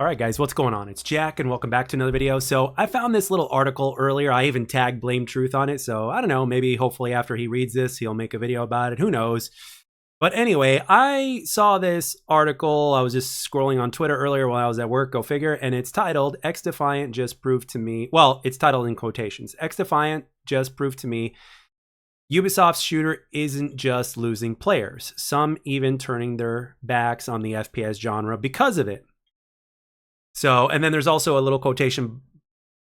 All right, guys, what's going on? It's Jack, and welcome back to another video. So I found this little article earlier. I even tagged Blame Truth on it. So I don't know, maybe hopefully after he reads this, he'll make a video about it. Who knows? But anyway, I saw this article. I was just scrolling on Twitter earlier while I was at work, go figure, and it's titled, XDefiant just proved to me, well, it's titled in quotations, XDefiant just proved to me Ubisoft's shooter isn't just losing players, some even turning their backs on the FPS genre because of it. So, and then there's also a little quotation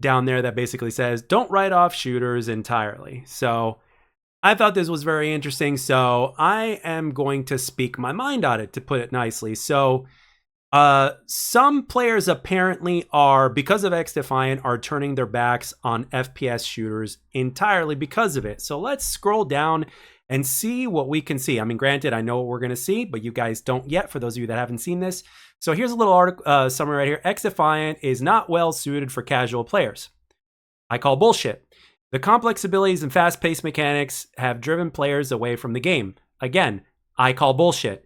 down there that basically says, don't write off shooters entirely. So I thought this was very interesting. So I am going to speak my mind on it, to put it nicely. So some players apparently are, because of XDefiant, are turning their backs on FPS shooters entirely because of it. So let's scroll down and see what we can see. I mean, granted, I know what we're going to see, but you guys don't yet, for those of you that haven't seen this. So here's a little article summary right here. XDefiant is not well suited for casual players. I call bullshit. The complex abilities and fast-paced mechanics have driven players away from the game. Again, I call bullshit.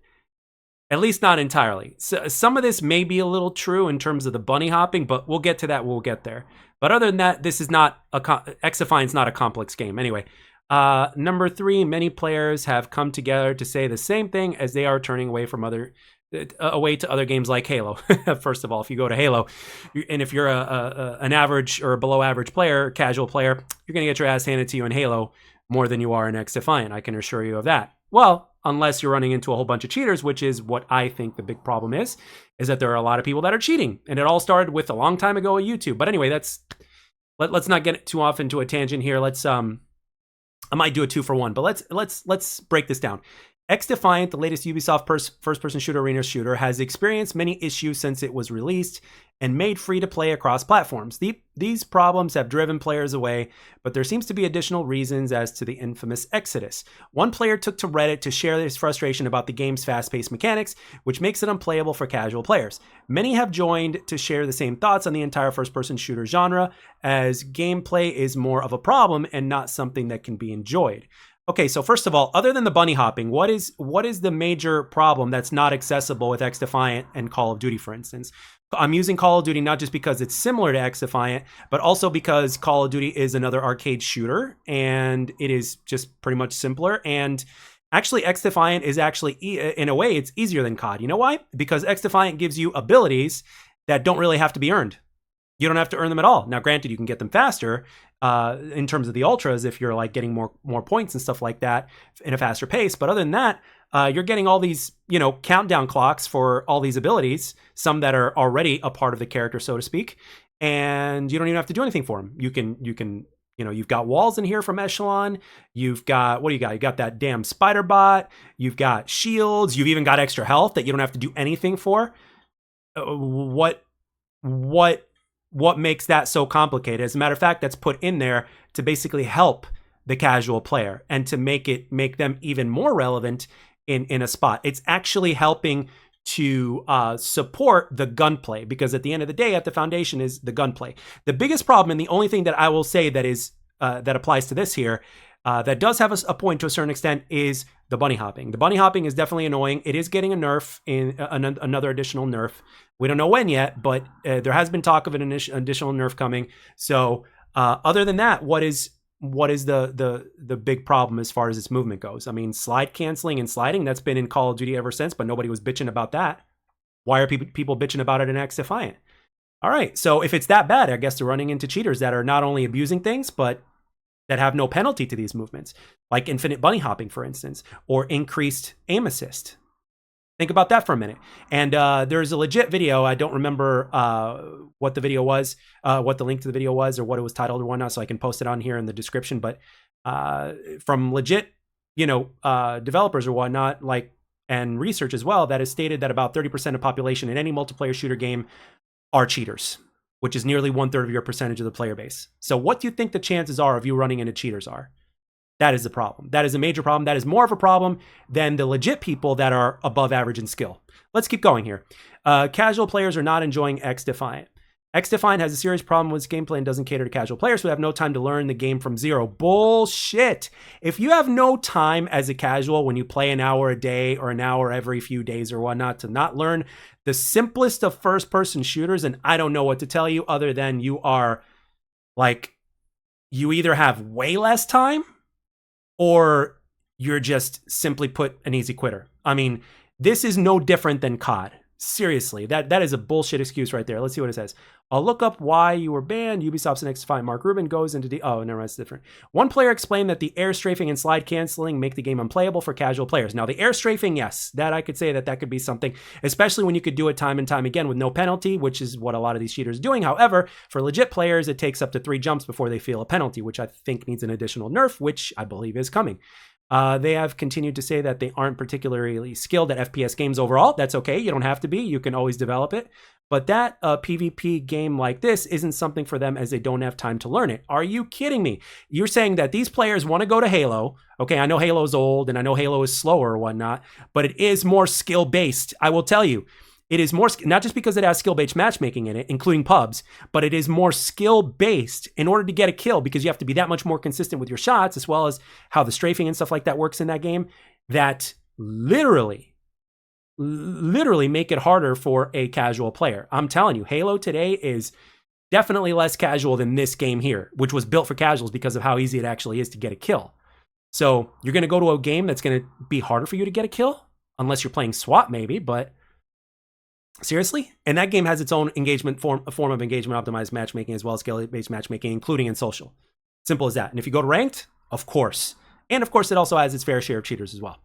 At least not entirely. So some of this may be a little true in terms of the bunny hopping, but we'll get to that. We'll get there. But other than that, this is not XDefiant's not a complex game. Anyway, number 3, many players have come together to say the same thing as they are turning away from away to other games like Halo. First of all, if you go to Halo, and if you're an average or below average player, casual player, you're going to get your ass handed to you in Halo more than you are in XDefiant. I can assure you of that. Well, unless you're running into a whole bunch of cheaters, which is what I think the big problem is that there are a lot of people that are cheating. And it all started with a long time ago at YouTube. But anyway, let's not get too off into a tangent here. I might do a 2-for-1, but let's break this down. XDefiant, the latest Ubisoft first-person shooter arena shooter, has experienced many issues since it was released and made free to play across platforms. These problems have driven players away, but there seems to be additional reasons as to the infamous exodus. One player took to Reddit to share his frustration about the game's fast-paced mechanics, which makes it unplayable for casual players. Many have joined to share the same thoughts on the entire first-person shooter genre, as gameplay is more of a problem and not something that can be enjoyed. Okay, so first of all, other than the bunny hopping, what is the major problem that's not accessible with XDefiant and Call of Duty, for instance? I'm using Call of Duty not just because it's similar to XDefiant, but also because Call of Duty is another arcade shooter, and it is just pretty much simpler. And actually, XDefiant is actually, in a way, it's easier than COD. You know why? Because XDefiant gives you abilities that don't really have to be earned. You don't have to earn them at all. Now, granted, you can get them faster in terms of the ultras if you're like getting more points and stuff like that in a faster pace. But other than that, you're getting all these, countdown clocks for all these abilities, some that are already a part of the character, so to speak, and you don't even have to do anything for them. You can, you've got walls in here from Echelon. You've got, what do you got? You got that damn spider bot. You've got shields. You've even got extra health that you don't have to do anything for. What makes that so complicated? As a matter of fact, that's put in there to basically help the casual player and to make them even more relevant in a spot. It's actually helping to support the gunplay, because at the end of the day, at the foundation is the gunplay. The biggest problem, and the only thing that I will say that is that applies to this here, that does have a point to a certain extent, is the bunny hopping. The bunny hopping is definitely annoying. It is getting a nerf, in another additional nerf. We don't know when yet, but there has been talk of an additional nerf coming. So other than that, what is the big problem as far as its movement goes? I mean, slide canceling and sliding, that's been in Call of Duty ever since, but nobody was bitching about that. Why are people bitching about it in XDefiant? All right, so if it's that bad, I guess they're running into cheaters that are not only abusing things, but that have no penalty to these movements, like infinite bunny hopping, for instance, or increased aim assist. Think about that for a minute. And there's a legit video. I don't remember what the video was, what the link to the video was, or what it was titled or whatnot, so I can post it on here in the description. But from legit, developers or whatnot, and research as well, that has stated that about 30% of population in any multiplayer shooter game are cheaters, which is nearly 1/3 of your percentage of the player base. So what do you think the chances are of you running into cheaters are? That is the problem. That is a major problem. That is more of a problem than the legit people that are above average in skill. Let's keep going here. Casual players are not enjoying XDefiant. XDefiant has a serious problem with gameplay and doesn't cater to casual players who have no time to learn the game from zero. Bullshit. If you have no time as a casual when you play an hour a day or an hour every few days or whatnot to not learn the simplest of first-person shooters, and I don't know what to tell you other than you are like, you either have way less time or you're just simply put an easy quitter. I mean, this is no different than COD. Seriously, that is a bullshit excuse right there. Let's see what it says. I'll look up why you were banned. Ubisoft's an XDefiant. Mark Rubin goes into oh, never mind, it's different. One player explained that the air strafing and slide canceling make the game unplayable for casual players. Now, the air strafing, yes, that I could say that could be something, especially when you could do it time and time again with no penalty, which is what a lot of these cheaters are doing. However, for legit players, it takes up to 3 jumps before they feel a penalty, which I think needs an additional nerf, which I believe is coming. They have continued to say that they aren't particularly skilled at FPS games overall. That's okay. You don't have to be. You can always develop it. But that PvP game like this isn't something for them as they don't have time to learn it. Are you kidding me? You're saying that these players want to go to Halo. Okay, I know Halo's old and I know Halo is slower or whatnot, but it is more skill-based. I will tell you. It is more, not just because it has skill-based matchmaking in it, including pubs, but it is more skill-based in order to get a kill because you have to be that much more consistent with your shots as well as how the strafing and stuff like that works in that game that literally make it harder for a casual player. I'm telling you, Halo today is definitely less casual than this game here, which was built for casuals because of how easy it actually is to get a kill. So you're going to go to a game that's going to be harder for you to get a kill, unless you're playing SWAT maybe, but seriously? And that game has its own engagement form of engagement optimized matchmaking as well as skill-based matchmaking, including in social. Simple as that. And if you go to ranked, of course. And of course, it also has its fair share of cheaters as well.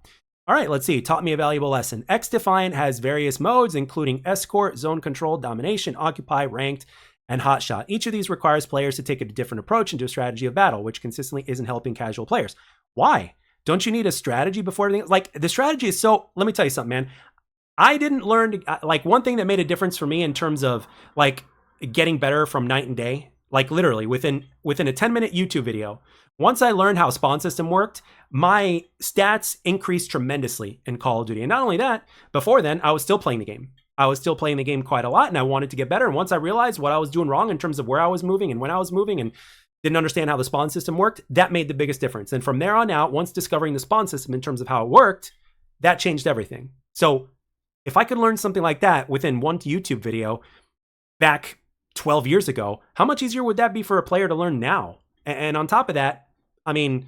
All right, let's see. Taught me a valuable lesson. XDefiant has various modes, including escort, zone control, domination, occupy, ranked, and hotshot. Each of these requires players to take a different approach into a strategy of battle, which consistently isn't helping casual players. Why? Don't you need a strategy before everything? Like, the strategy is so... Let me tell you something, man. I didn't learn to, like, one thing that made a difference for me in terms of like getting better from night and day, like literally within a 10-minute YouTube video. Once I learned how spawn system worked, my stats increased tremendously in Call of Duty. And not only that, before then, I was still playing the game. I was still playing the game quite a lot and I wanted to get better. And once I realized what I was doing wrong in terms of where I was moving and when I was moving and didn't understand how the spawn system worked, that made the biggest difference. And from there on out, once discovering the spawn system in terms of how it worked, that changed everything. So if I could learn something like that within one YouTube video back 12 years ago, how much easier would that be for a player to learn now? And on top of that, I mean,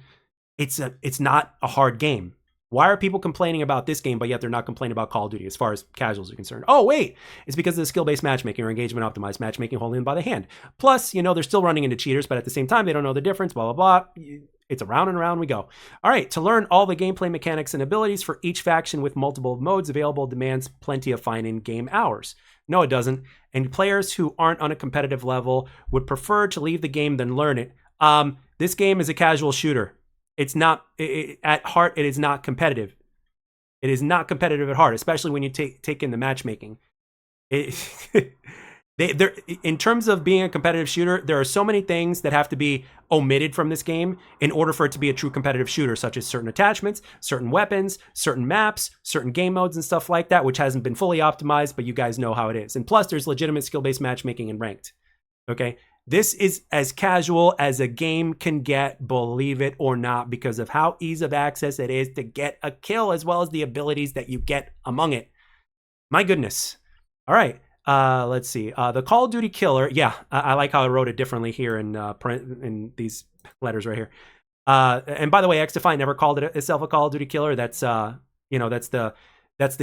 it's not a hard game. Why are people complaining about this game, but yet they're not complaining about Call of Duty as far as casuals are concerned? Oh, wait, it's because of the skill-based matchmaking or engagement optimized matchmaking holding them by the hand. Plus, you know, they're still running into cheaters, but at the same time, they don't know the difference, blah, blah, blah. It's around and around we go. All right, to learn all the gameplay mechanics and abilities for each faction with multiple modes available demands plenty of fine in-game hours. No, it doesn't. And players who aren't on a competitive level would prefer to leave the game than learn it. This game is a casual shooter. It's not, at heart, it is not competitive. It is not competitive at heart, especially when you take in the matchmaking. In terms of being a competitive shooter, there are so many things that have to be omitted from this game in order for it to be a true competitive shooter, such as certain attachments, certain weapons, certain maps, certain game modes and stuff like that, which hasn't been fully optimized, but you guys know how it is. And plus, there's legitimate skill-based matchmaking and ranked. Okay? This is as casual as a game can get, believe it or not, because of how easy of access it is to get a kill, as well as the abilities that you get among it. My goodness. All right. Let's see. The Call of Duty killer. Yeah, I like how I wrote it differently here in these letters right here. And by the way, XDefiant never called it itself a Call of Duty killer. That's that's the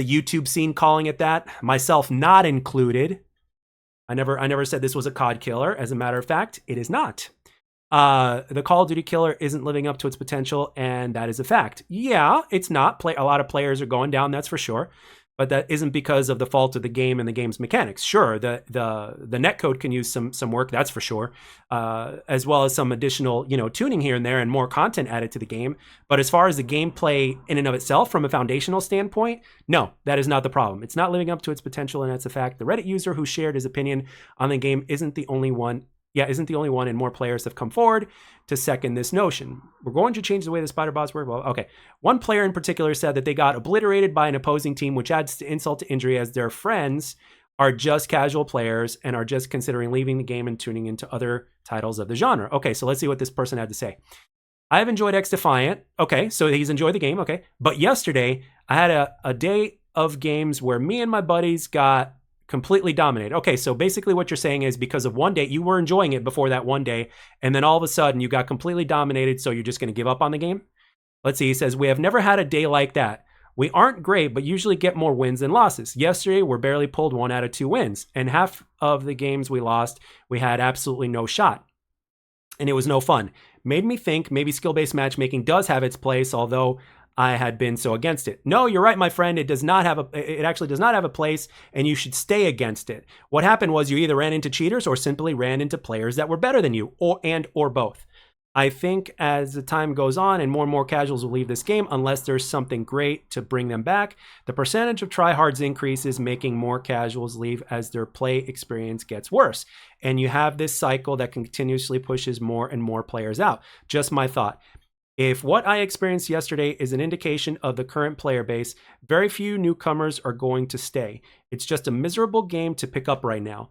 YouTube scene calling it that. Myself not included. I never said this was a COD killer. As a matter of fact, it is not. The Call of Duty killer isn't living up to its potential, and that is a fact. Yeah, it's not. A lot of players are going down, that's for sure. But that isn't because of the fault of the game and the game's mechanics. Sure, the netcode can use some work, that's for sure, as well as some additional tuning here and there and more content added to the game. But as far as the gameplay in and of itself, from a foundational standpoint, no, that is not the problem. It's not living up to its potential, and that's a fact. The Reddit user who shared his opinion on the game isn't the only one. Yeah, isn't the only one, and more players have come forward to second this notion. We're going to change the way the spider bots work. Well, okay. One player in particular said that they got obliterated by an opposing team, which adds to insult to injury as their friends are just casual players and are just considering leaving the game and tuning into other titles of the genre. Okay, so let's see what this person had to say. I've enjoyed XDefiant. Okay, so he's enjoyed the game. Okay, but yesterday I had a day of games where me and my buddies got completely dominated. Okay, so basically what you're saying is because of one day, you were enjoying it before that one day, and then all of a sudden you got completely dominated, so you're just going to give up on the game? Let's see, he says, we have never had a day like that. We aren't great, but usually get more wins than losses. Yesterday, we barely pulled 1 out of 2 wins, and half of the games we lost, we had absolutely no shot, and it was no fun. Made me think maybe skill-based matchmaking does have its place, although I had been so against it. No, you're right, my friend. It actually does not have a place, and you should stay against it. What happened was you either ran into cheaters or simply ran into players that were better than you, or both. I think as the time goes on and more casuals will leave this game unless there's something great to bring them back, the percentage of tryhards increases, making more casuals leave as their play experience gets worse. And you have this cycle that continuously pushes more and more players out. Just my thought. If what I experienced yesterday is an indication of the current player base, very few newcomers are going to stay. It's just a miserable game to pick up right now.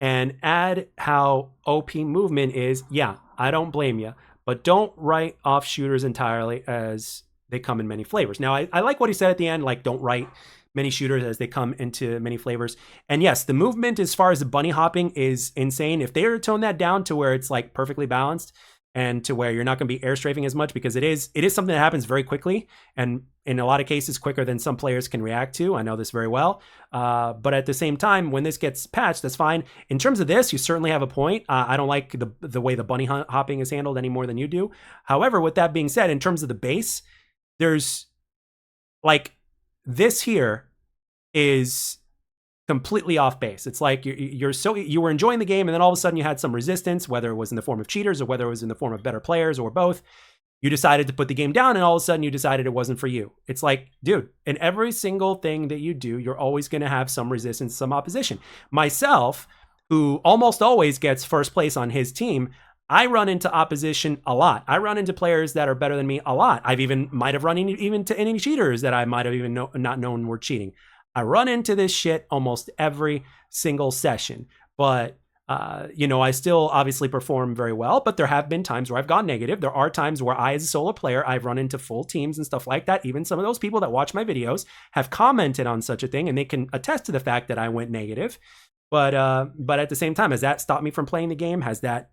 And add how OP movement is, yeah, I don't blame you. But don't write off shooters entirely as they come in many flavors. Now, I like what he said at the end, like don't write many shooters as they come into many flavors. And yes, the movement as far as the bunny hopping is insane. If they were to tone that down to where it's like perfectly balanced and to where you're not going to be air strafing as much, because it is something that happens very quickly and in a lot of cases quicker than some players can react to. I know this very well. But at the same time, when this gets patched, that's fine. In terms of this, you certainly have a point. I don't like the way the bunny hopping is handled any more than you do. However, with that being said, in terms of the base, there's like this here is completely off base. It's like you were enjoying the game and then all of a sudden you had some resistance, whether it was in the form of cheaters or whether it was in the form of better players or both. You decided to put the game down and all of a sudden you decided it wasn't for you. It's like, dude, in every single thing that you do, you're always going to have some resistance, some opposition. Myself, who almost always gets first place on his team, I run into opposition a lot. I run into players that are better than me a lot. I've might have run into any cheaters that I might have even not known were cheating. I run into this shit almost every single session, but I still obviously perform very well, but there have been times where I've gone negative. There are times where I, as a solo player, I've run into full teams and stuff like that. Even some of those people that watch my videos have commented on such a thing, and they can attest to the fact that I went negative. But at the same time, has that stopped me from playing the game? Has that,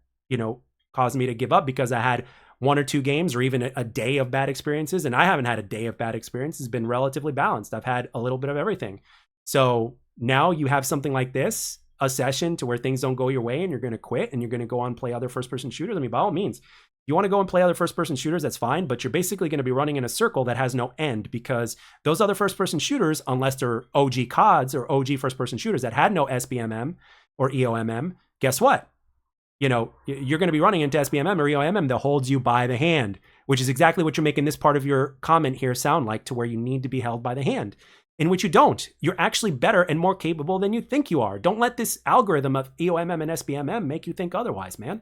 caused me to give up because I had 1 or 2 games or even a day of bad experiences? And I haven't had a day of bad experiences. It's been relatively balanced. I've had a little bit of everything. So now you have something like this, a session to where things don't go your way and you're going to quit and you're going to go on and play other first-person shooters. I mean, by all means, you want to go and play other first-person shooters, that's fine, but you're basically going to be running in a circle that has no end, because those other first-person shooters, unless they're OG CODs or OG first-person shooters that had no SBMM or EOMM, guess what? You're going to be running into SBMM or EOMM that holds you by the hand, which is exactly what you're making this part of your comment here sound like, to where you need to be held by the hand, in which you don't. You're actually better and more capable than you think you are. Don't let this algorithm of EOMM and SBMM make you think otherwise, man.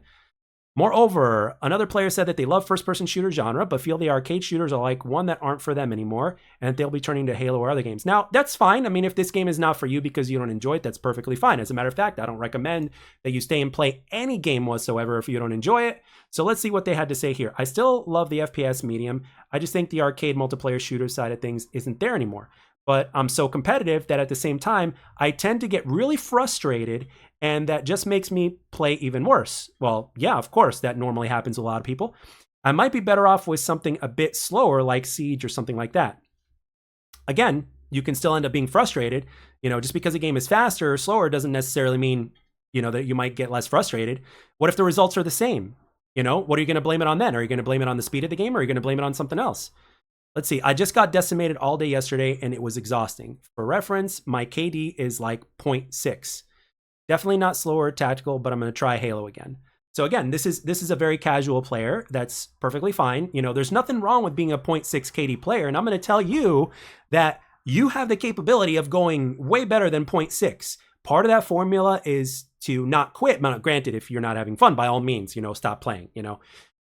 Moreover, another player said that they love first-person shooter genre, but feel the arcade shooters are like one that aren't for them anymore, and they'll be turning to Halo or other games. Now, that's fine. I mean, if this game is not for you because you don't enjoy it, that's perfectly fine. As a matter of fact, I don't recommend that you stay and play any game whatsoever if you don't enjoy it. So let's see what they had to say here. I still love the FPS medium. I just think the arcade multiplayer shooter side of things isn't there anymore. But I'm so competitive that at the same time, I tend to get really frustrated, and that just makes me play even worse. Well, yeah, of course, that normally happens to a lot of people. I might be better off with something a bit slower like Siege or something like that. Again, you can still end up being frustrated. Just because a game is faster or slower doesn't necessarily mean, that you might get less frustrated. What if the results are the same? What are you going to blame it on then? Are you going to blame it on the speed of the game, or are you going to blame it on something else? Let's see. I just got decimated all day yesterday, and it was exhausting. For reference, my KD is like 0.6. Definitely not slower or tactical, but I'm going to try Halo again. So again, this is a very casual player. That's perfectly fine. There's nothing wrong with being a 0.6 KD player, and I'm going to tell you that you have the capability of going way better than 0.6. Part of that formula is to not quit. Now, granted, if you're not having fun, by all means, stop playing,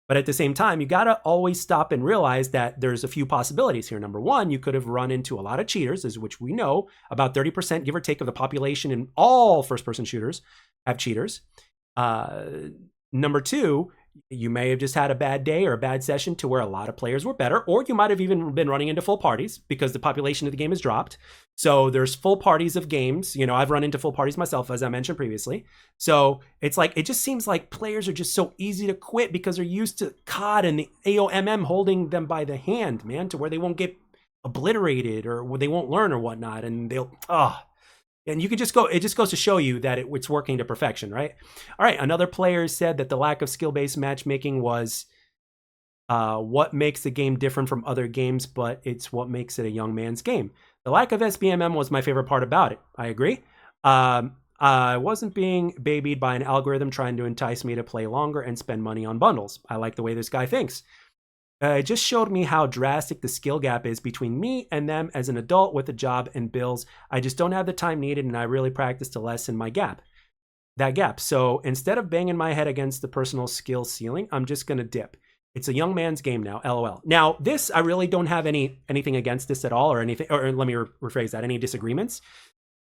But at the same time, you got to always stop and realize that there's a few possibilities here. Number one, you could have run into a lot of cheaters, as which we know about 30%, give or take, of the population in all first-person shooters have cheaters. Number two, you may have just had a bad day or a bad session to where a lot of players were better, or you might have even been running into full parties because the population of the game has dropped. So there's full parties of games. You know, I've run into full parties myself, as I mentioned previously. So it's like, it just seems like players are just so easy to quit because they're used to COD and the EOMM holding them by the hand, man, to where they won't get obliterated or they won't learn or whatnot. And they'll, and you can just go, it just goes to show you that it's working to perfection, right? All right, another player said that the lack of skill-based matchmaking was what makes the game different from other games, but it's what makes it a young man's game. The lack of SBMM was my favorite part about it. I agree. I wasn't being babied by an algorithm trying to entice me to play longer and spend money on bundles. I like the way this guy thinks. It just showed me how drastic the skill gap is between me and them as an adult with a job and bills. I just don't have the time needed, and I really practice to lessen my gap. That gap. So instead of banging my head against the personal skill ceiling, I'm just going to dip. It's a young man's game now, LOL. Now, this, I really don't have anything against this at all, or anything, or let me rephrase that, any disagreements.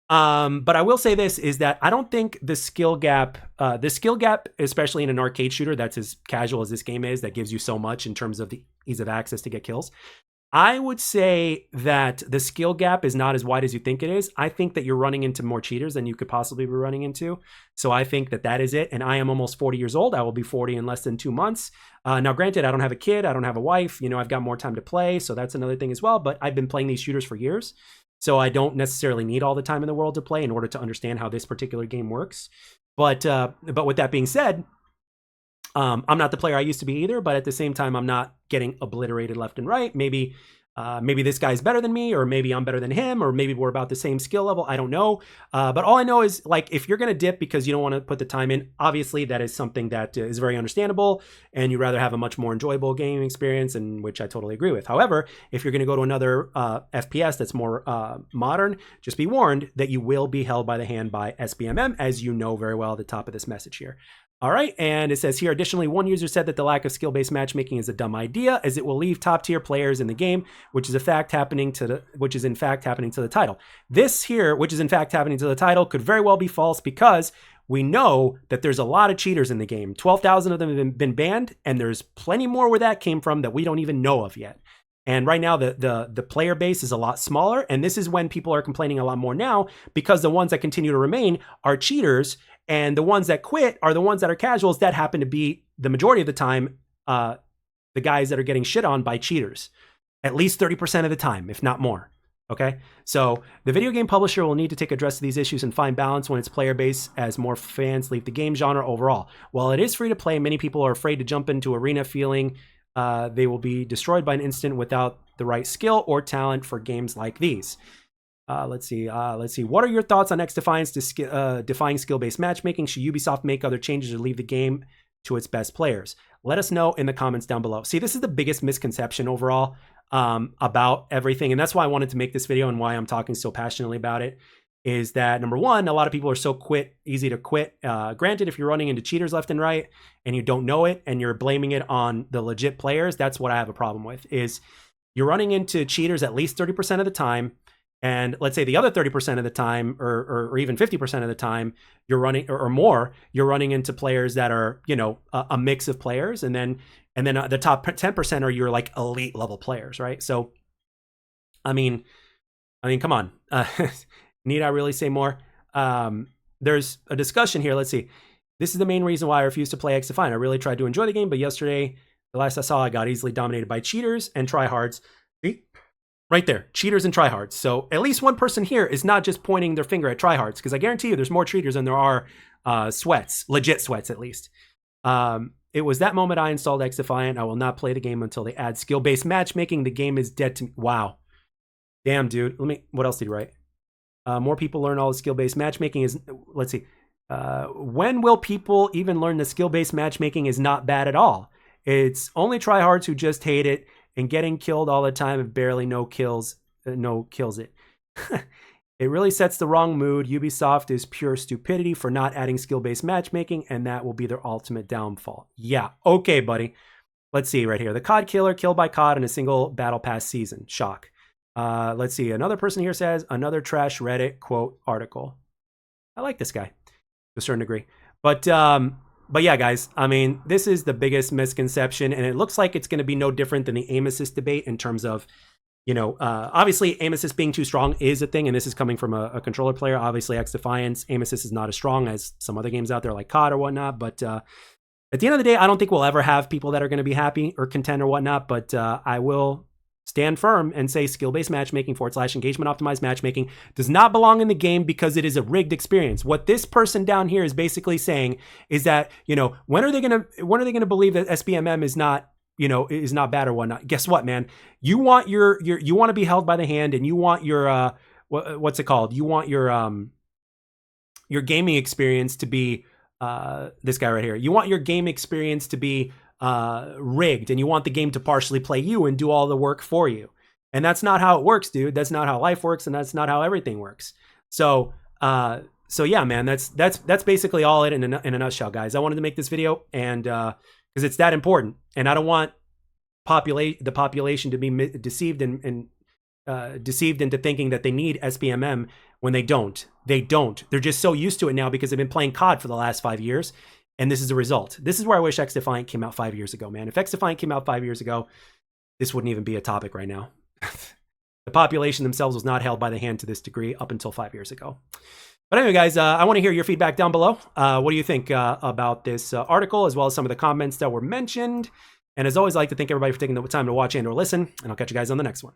But I will say this, is that I don't think the skill gap, especially in an arcade shooter that's as casual as this game is, that gives you so much in terms of the ease of access to get kills. I would say that the skill gap is not as wide as you think it is. I think that you're running into more cheaters than you could possibly be running into. So I think that that is it. And I am almost 40 years old. I will be 40 in less than 2 months. Now, granted, I don't have a kid. I don't have a wife. You know, I've got more time to play. So that's another thing as well. But I've been playing these shooters for years. So I don't necessarily need all the time in the world to play in order to understand how this particular game works. But with that being said, I'm not the player I used to be either, but at the same time, I'm not getting obliterated left and right. Maybe this guy's better than me, or maybe I'm better than him, or maybe we're about the same skill level. I don't know. But all I know is, like, if you're going to dip because you don't want to put the time in, obviously that is something that is very understandable, and you'd rather have a much more enjoyable gaming experience, and which I totally agree with. However, if you're going to go to another FPS that's more modern, just be warned that you will be held by the hand by SBMM, as you know very well at the top of this message here. All right, and it says here, additionally, one user said that the lack of skill-based matchmaking is a dumb idea, as it will leave top-tier players in the game, which is in fact happening to the title. This here, which is in fact happening to the title, could very well be false, because we know that there's a lot of cheaters in the game. 12,000 of them have been banned, and there's plenty more where that came from that we don't even know of yet. And right now, the player base is a lot smaller, and this is when people are complaining a lot more now, because the ones that continue to remain are cheaters, and the ones that quit are the ones that are casuals that happen to be, the majority of the time, the guys that are getting shit on by cheaters. At least 30% of the time, if not more. Okay? So the video game publisher will need to take address to these issues and find balance when its player base, as more fans leave the game genre overall. While it is free to play, many people are afraid to jump into arena, feeling they will be destroyed by an instant without the right skill or talent for games like these. Let's see. What are your thoughts on XDefiant's defying skill-based matchmaking? Should Ubisoft make other changes or leave the game to its best players? Let us know in the comments down below. See, this is the biggest misconception overall about everything, and that's why I wanted to make this video and why I'm talking so passionately about it, is that, number one, a lot of people are so easy to quit. Granted, if you're running into cheaters left and right and you don't know it and you're blaming it on the legit players, that's what I have a problem with, is you're running into cheaters at least 30% of the time. And let's say the other 30% of the time, or even 50% of the time, you're running, or more, you're running into players that are, you know, a mix of players. And then the top 10% are your like elite level players, right? So, I mean, come on. Need I really say more? There's a discussion here. Let's see. This is the main reason why I refuse to play XDefiant. I really tried to enjoy the game, but yesterday, the last I saw, I got easily dominated by cheaters and tryhards. See? Right there, cheaters and tryhards. So at least one person here is not just pointing their finger at tryhards, because I guarantee you there's more cheaters than there are sweats, legit sweats at least. It was that moment I installed XDefiant. I will not play the game until they add skill-based matchmaking. The game is dead to me. Wow. Damn, dude. What else did he write? More people learn all the skill-based matchmaking is, let's see. When will people even learn the skill-based matchmaking is not bad at all? It's only tryhards who just hate it, and getting killed all the time and barely no kills it. It really sets the wrong mood. Ubisoft is pure stupidity for not adding skill-based matchmaking, and that will be their ultimate downfall. Yeah, okay, buddy. let's see right here. The COD killer killed by COD in a single battle pass season. Shock. Let's see. Another person here says, another trash Reddit quote article. I like this guy to a certain degree. But yeah, guys, I mean, this is the biggest misconception, and it looks like it's going to be no different than the aim assist debate in terms of, you know, obviously aim assist being too strong is a thing, and this is coming from a controller player. Obviously, XDefiant's aim assist is not as strong as some other games out there like COD or whatnot, but at the end of the day, I don't think we'll ever have people that are going to be happy or content or whatnot, but I will stand firm and say skill-based matchmaking / engagement optimized matchmaking does not belong in the game because it is a rigged experience. What this person down here is basically saying is that, you know, when are they going to believe that SBMM is not, you know, is not bad or whatnot? Guess what, man? You want you want to be held by the hand, and you want your what's it called? You want your gaming experience to be this guy right here. You want your game experience to be rigged, and you want the game to partially play you and do all the work for you. And that's not how it works, dude. That's not how life works, and that's not how everything works. So yeah, man, that's basically all it in a nutshell, guys. I wanted to make this video, and because it's that important, and I don't want the population to be deceived and deceived into thinking that they need SBMM when they don't. They don't. They're just so used to it now because they've been playing COD for the last 5 years. And this is the result. This is where I wish XDefiant came out 5 years ago, man. If XDefiant came out 5 years ago, this wouldn't even be a topic right now. The population themselves was not held by the hand to this degree up until 5 years ago. But anyway, guys, I want to hear your feedback down below. What do you think about this article, as well as some of the comments that were mentioned? And as always, I'd like to thank everybody for taking the time to watch and or listen. And I'll catch you guys on the next one.